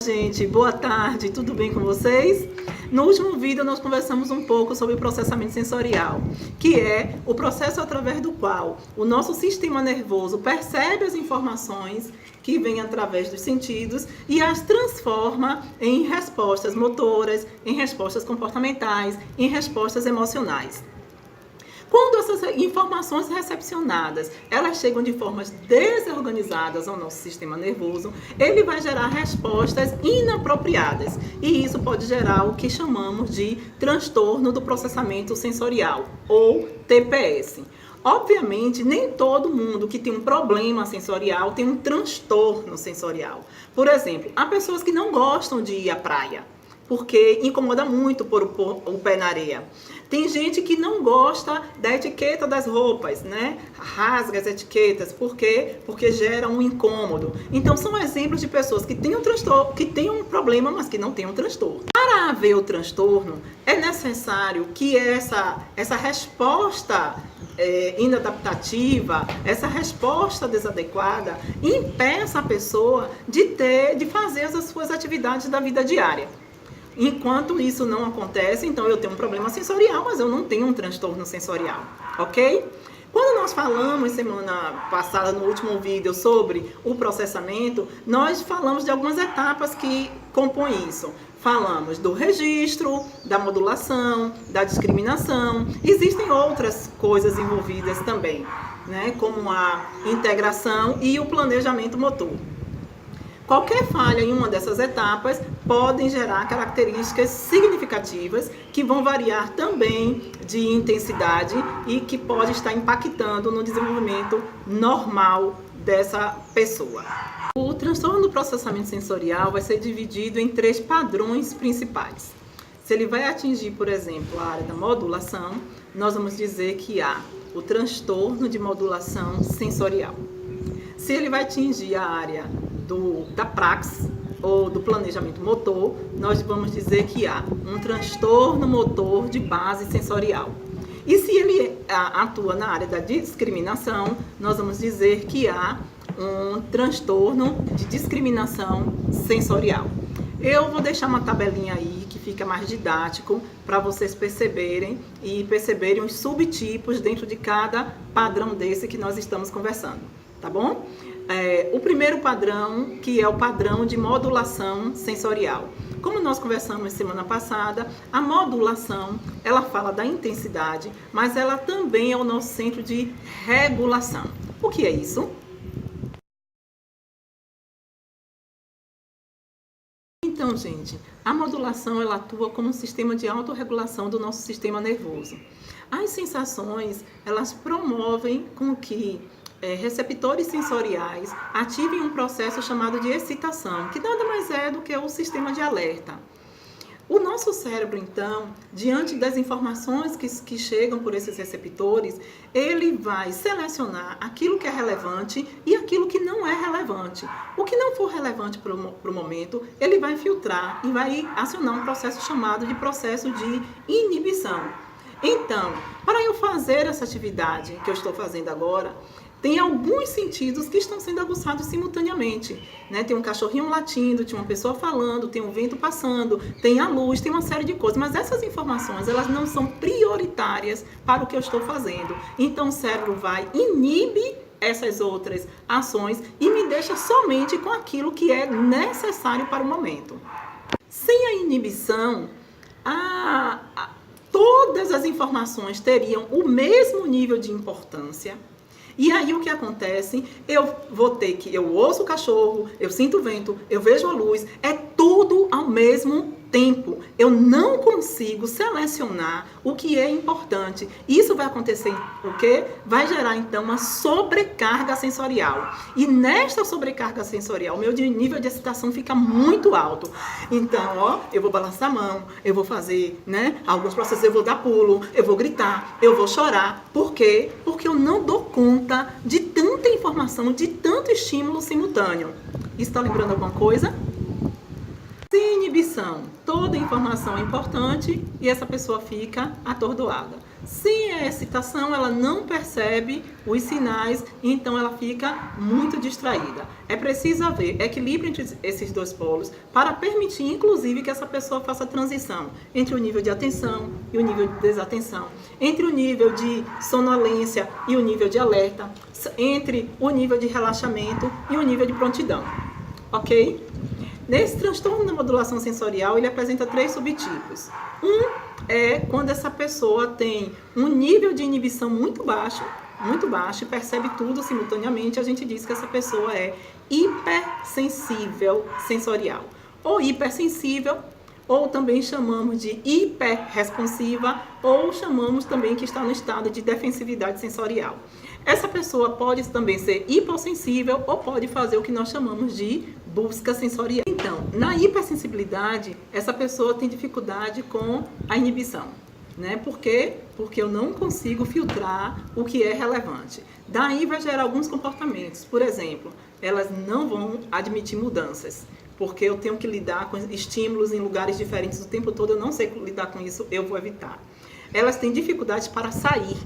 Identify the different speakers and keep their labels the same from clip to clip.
Speaker 1: Gente, boa tarde, tudo bem com vocês? No último vídeo nós conversamos um pouco sobre o processamento sensorial, que é o processo através do qual o nosso sistema nervoso percebe as informações que vêm através dos sentidos e as transforma em respostas motoras, em respostas comportamentais, em respostas emocionais. Quando essas informações recepcionadas, elas chegam de formas desorganizadas ao nosso sistema nervoso, ele vai gerar respostas inapropriadas. E isso pode gerar o que chamamos de transtorno do processamento sensorial, ou TPS. Obviamente, nem todo mundo que tem um problema sensorial tem um transtorno sensorial. Por exemplo, há pessoas que não gostam de ir à praia, porque incomoda muito pôr o pé na areia. Tem gente que não gosta da etiqueta das roupas, né? Rasga as etiquetas, por quê? Porque gera um incômodo. Então, são exemplos de pessoas que têm um transtorno, que têm um problema, mas que não têm um transtorno. Para haver o transtorno, é necessário que essa resposta inadaptativa, essa resposta desadequada, impeça a pessoa de fazer as suas atividades da vida diária. Enquanto isso não acontece, então eu tenho um problema sensorial, mas eu não tenho um transtorno sensorial, ok? Quando nós falamos semana passada, no último vídeo, sobre o processamento, nós falamos de algumas etapas que compõem isso. Falamos do registro, da modulação, da discriminação. Existem outras coisas envolvidas também, né? Como a integração e o planejamento motor. Qualquer falha em uma dessas etapas podem gerar características significativas que vão variar também de intensidade e que pode estar impactando no desenvolvimento normal dessa pessoa. O transtorno do processamento sensorial vai ser dividido em 3 padrões principais. Se ele vai atingir, por exemplo, a área da modulação, nós vamos dizer que há o transtorno de modulação sensorial. Se ele vai atingir a área da praxis ou do planejamento motor, nós vamos dizer que há um transtorno motor de base sensorial. E se ele atua na área da discriminação, nós vamos dizer que há um transtorno de discriminação sensorial. Eu vou deixar uma tabelinha aí que fica mais didático para vocês perceberem os subtipos dentro de cada padrão desse que nós estamos conversando, tá bom? O primeiro padrão, que é o padrão de modulação sensorial. Como nós conversamos semana passada, a modulação, ela fala da intensidade, mas ela também é o nosso centro de regulação. O que é isso? Então, gente, a modulação, ela atua como um sistema de autorregulação do nosso sistema nervoso. As sensações, elas promovem com que receptores sensoriais ativem um processo chamado de excitação, que nada mais é do que o sistema de alerta. O nosso cérebro, então, diante das informações que chegam por esses receptores, ele vai selecionar aquilo que é relevante e aquilo que não é relevante. O que não for relevante para o momento, ele vai filtrar e vai acionar um processo chamado de processo de inibição. Então, para eu fazer essa atividade que eu estou fazendo agora, tem alguns sentidos que estão sendo aguçados simultaneamente, né? Tem um cachorrinho latindo, tem uma pessoa falando, tem um vento passando, tem a luz, tem uma série de coisas. Mas essas informações, elas não são prioritárias para o que eu estou fazendo. Então o cérebro vai inibir essas outras ações e me deixa somente com aquilo que é necessário para o momento. Sem a inibição, todas as informações teriam o mesmo nível de importância. E aí o que acontece? Eu ouço o cachorro, eu sinto o vento, eu vejo a luz, é tudo ao mesmo tempo. Eu não consigo selecionar o que é importante. Isso vai acontecer o quê? Vai gerar então uma sobrecarga sensorial. E nesta sobrecarga sensorial, meu nível de excitação fica muito alto. Então, eu vou balançar a mão, eu vou fazer, né, alguns processos, eu vou dar pulo, eu vou gritar, eu vou chorar. Por quê? Porque eu não dou conta de tanta informação, de tanto estímulo simultâneo. Está lembrando alguma coisa? Sem inibição, toda informação é importante e essa pessoa fica atordoada. Sem a excitação, ela não percebe os sinais, então ela fica muito distraída. É preciso haver equilíbrio entre esses dois polos para permitir, inclusive, que essa pessoa faça a transição entre o nível de atenção e o nível de desatenção, entre o nível de sonolência e o nível de alerta, entre o nível de relaxamento e o nível de prontidão. Ok? Nesse transtorno da modulação sensorial, ele apresenta 3 subtipos. Um é quando essa pessoa tem um nível de inibição muito baixo e percebe tudo simultaneamente. A gente diz que essa pessoa é hipersensível sensorial, ou hipersensível, ou também chamamos de hiperresponsiva, ou chamamos também que está no estado de defensividade sensorial. Essa pessoa pode também ser hipossensível ou pode fazer o que nós chamamos de busca sensorial. Então, na hipersensibilidade, essa pessoa tem dificuldade com a inibição, né? Por quê? Porque eu não consigo filtrar o que é relevante. Daí vai gerar alguns comportamentos. Por exemplo, elas não vão admitir mudanças, porque eu tenho que lidar com estímulos em lugares diferentes o tempo todo, eu não sei lidar com isso, eu vou evitar. Elas têm dificuldade para sair,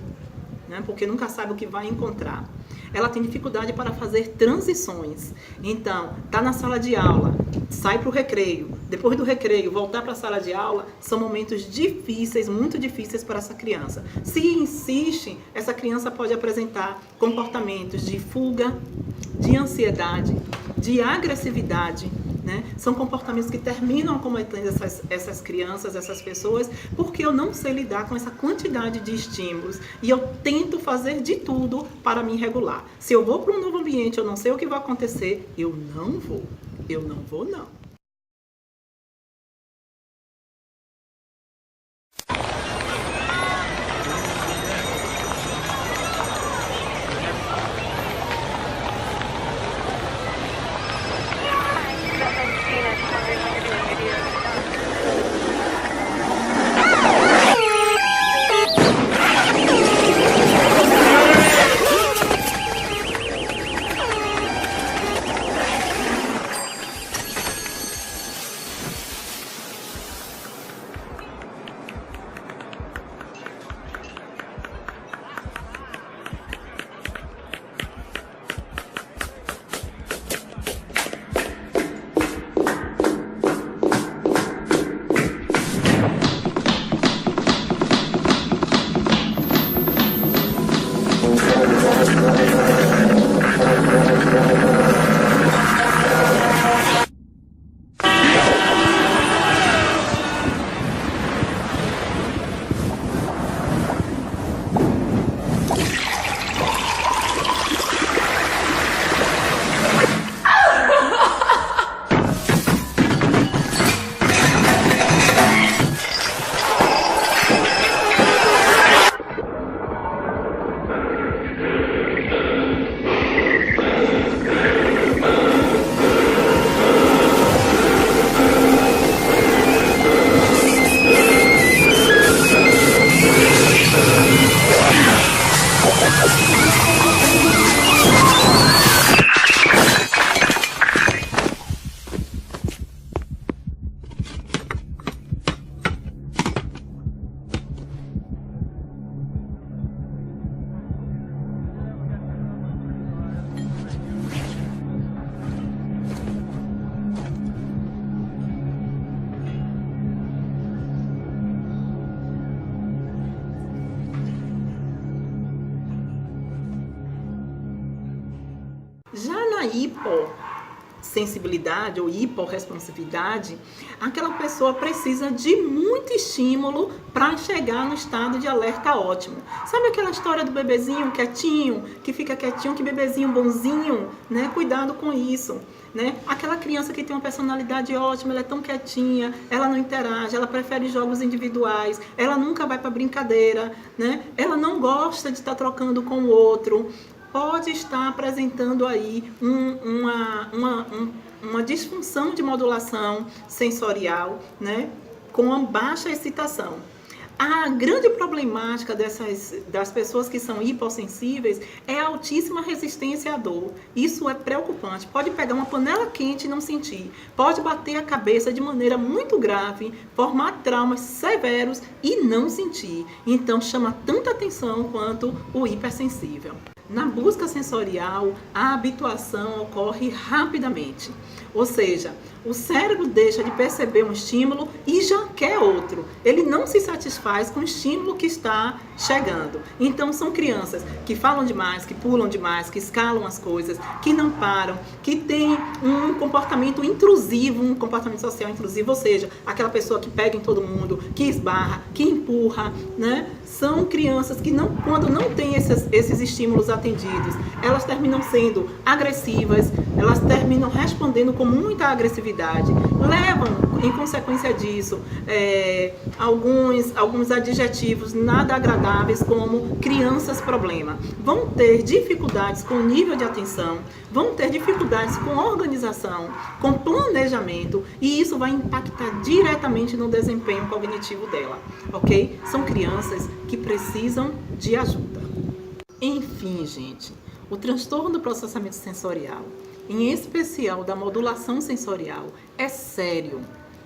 Speaker 1: né? Porque nunca sabe o que vai encontrar. Ela tem dificuldade para fazer transições. Então, está na sala de aula, sai para o recreio, depois do recreio, voltar para a sala de aula, são momentos difíceis, muito difíceis para essa criança. Se insiste, essa criança pode apresentar comportamentos de fuga, de ansiedade, de agressividade, né? São comportamentos que terminam cometendo essas crianças, essas pessoas, porque eu não sei lidar com essa quantidade de estímulos e eu tento fazer de tudo para me regular. Se eu vou para um novo ambiente, eu não sei o que vai acontecer, eu não vou não. Já na hipossensibilidade ou hiporresponsividade, aquela pessoa precisa de muito estímulo para chegar no estado de alerta ótimo. Sabe aquela história do bebezinho quietinho, que fica quietinho, que bebezinho bonzinho, né? Cuidado com isso, né? Aquela criança que tem uma personalidade ótima, ela é tão quietinha, ela não interage, ela prefere jogos individuais, ela nunca vai para brincadeira, né? Ela não gosta de estar trocando com o outro. Pode estar apresentando aí uma disfunção de modulação sensorial, né, com uma baixa excitação. A grande problemática das pessoas que são hipossensíveis é a altíssima resistência à dor. Isso é preocupante. Pode pegar uma panela quente e não sentir. Pode bater a cabeça de maneira muito grave, formar traumas severos e não sentir. Então chama tanta atenção quanto o hipersensível. Na busca sensorial, a habituação ocorre rapidamente. Ou seja, o cérebro deixa de perceber um estímulo e já quer outro. Ele não se satisfaz com o estímulo que está chegando. Então, são crianças que falam demais, que pulam demais, que escalam as coisas, que não param, que têm um comportamento intrusivo, um comportamento social intrusivo, ou seja, aquela pessoa que pega em todo mundo, que esbarra, que empurra, né? São crianças que, quando não têm esses estímulos atendidos, elas terminam sendo agressivas, elas terminam respondendo com muita agressividade, levam, em consequência disso, alguns adjetivos nada agradáveis, como crianças problema. Vão ter dificuldades com o nível de atenção, vão ter dificuldades com organização, com planejamento, e isso vai impactar diretamente no desempenho cognitivo dela, ok? São crianças que precisam de ajuda. Enfim, gente, o transtorno do processamento sensorial, em especial da modulação sensorial, é sério,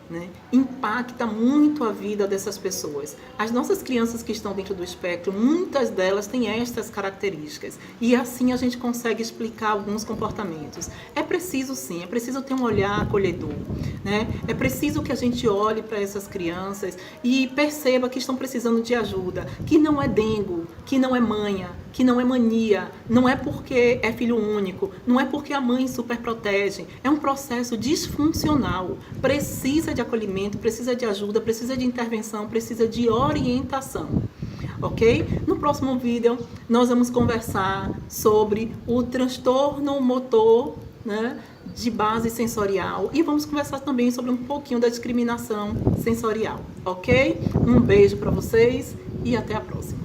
Speaker 1: né? Impacta muito a vida dessas pessoas. As nossas crianças que estão dentro do espectro, muitas delas têm estas características, e assim a gente consegue explicar alguns comportamentos. É preciso sim, é preciso ter um olhar acolhedor, né? É preciso que a gente olhe para essas crianças e perceba que estão precisando de ajuda, que não é dengo, que não é manha, que não é mania, não é porque é filho único, não é porque a mãe super protege, é um processo disfuncional, precisa de acolhimento, precisa de ajuda, precisa de intervenção, precisa de orientação, ok? No próximo vídeo nós vamos conversar sobre o transtorno motor, né, de base sensorial, e vamos conversar também sobre um pouquinho da discriminação sensorial, ok? Um beijo para vocês e até a próxima.